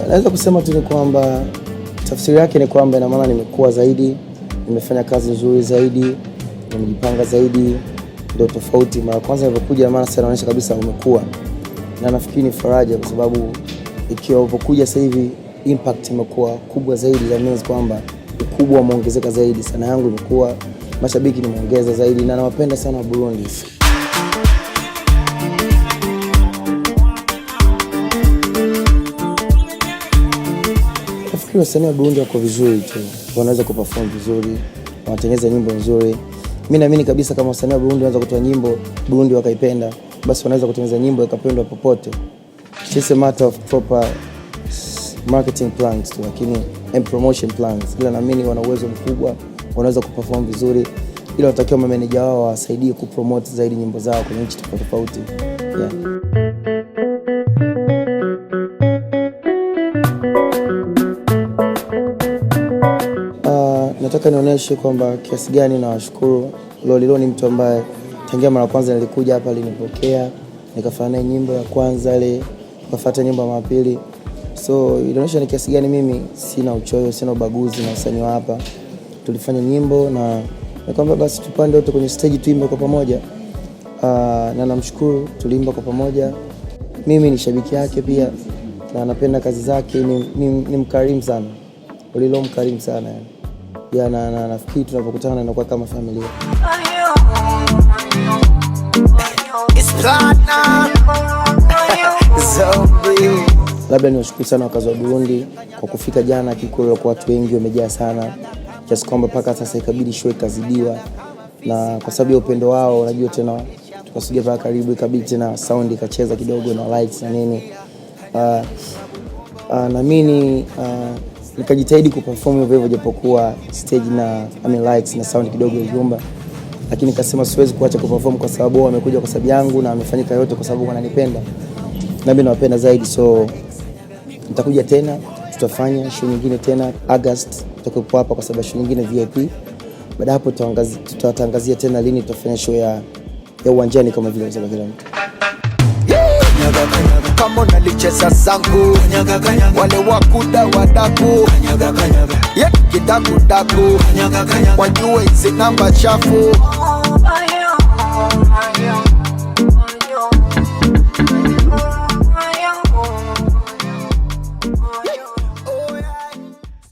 Naweza kusema tu ni kwamba tafsiri yake ni kwamba ina maana nimekuwa zaidi, nimefanya kazi nzuri zaidi, nimejipanga zaidi, ndio tofauti. Mara kwanza nilipokuja maana sasa inaonyesha kabisa umekuwa. Na nafikiri ni faraja kwa sababu ikiwa ulipokuja sasa hivi impact imekuwa kubwa zaidi, ya means kwamba ukubwa umeongezeka zaidi, sana yangu imekuwa, mashabiki nimeongeza zaidi na nawapenda sana Burundi. Nafikiri wasanii wa Burundi wako vizuri tu, wanaweza kuperform vizuri, wanatengeneza nyimbo nzuri. Mimi naamini kabisa kama wasanii wa Burundi wanaweza kutoa nyimbo Burundi wakaipenda, basi wanaweza kutengeneza nyimbo ikapendwa popote. It's just a matter of proper marketing plans tu, lakini and promotion plans. Ila naamini wana uwezo mkubwa, wanaweza kuperform vizuri, ila watakiwa mameneja wao wasaidie kupromote zaidi nyimbo zao kwenye nchi tofauti. Yeah. Nataka nionyeshe kwamba kiasi gani nawashukuru. Lolilo ni mtu ambaye tangia mara kwanza nilikuja hapa alinipokea, nikafanya nyimbo ya kwanza ile, nikafuata nyimbo ya pili. So inaonyesha ni kiasi gani mimi sina uchoyo, sina ubaguzi na wasanii wa hapa. Tulifanya nyimbo na nikamwambia basi tupande wote kwenye stage tuimbe kwa pamoja. Na namshukuru, tuliimba kwa pamoja. Mimi ni shabiki yake pia na napenda kazi zake, ni mkarimu sana. Lolilo mkarimu sana yani. Ya na nafikiri tunapokutana inakuwa kama familia. Labda niwashukuru sana wakazi wa Burundi kwa kufika jana. Kikolo kwa watu wengi wamejaa sana kiasi kwamba mpaka sasa ikabidi show ikazidiwa, na kwa sababu ya upendo wao unajua tena tukasogea paka karibu, ikabidi tena sound ikacheza kidogo na lights na nini. Na mimi nikajitahidi kuperform hivyo japokuwa stage na lights na sound kidogo iliomba, lakini nikasema siwezi kuacha kuperform kwa sababu wao wamekuja kwa sababu yangu na wamefanyika yote kwa sababu wananipenda na mimi nawapenda zaidi. So nitakuja tena, tutafanya show nyingine tena August, tutakuwa hapa kwa sababu show nyingine VIP. Baada hapo tutatangazia tena lini tutafanya show ya uwanjani kama vile kila mtu. Kama unalicheza zangu wale wakuda wadaku kidaku daku wajue hizi namba chafu.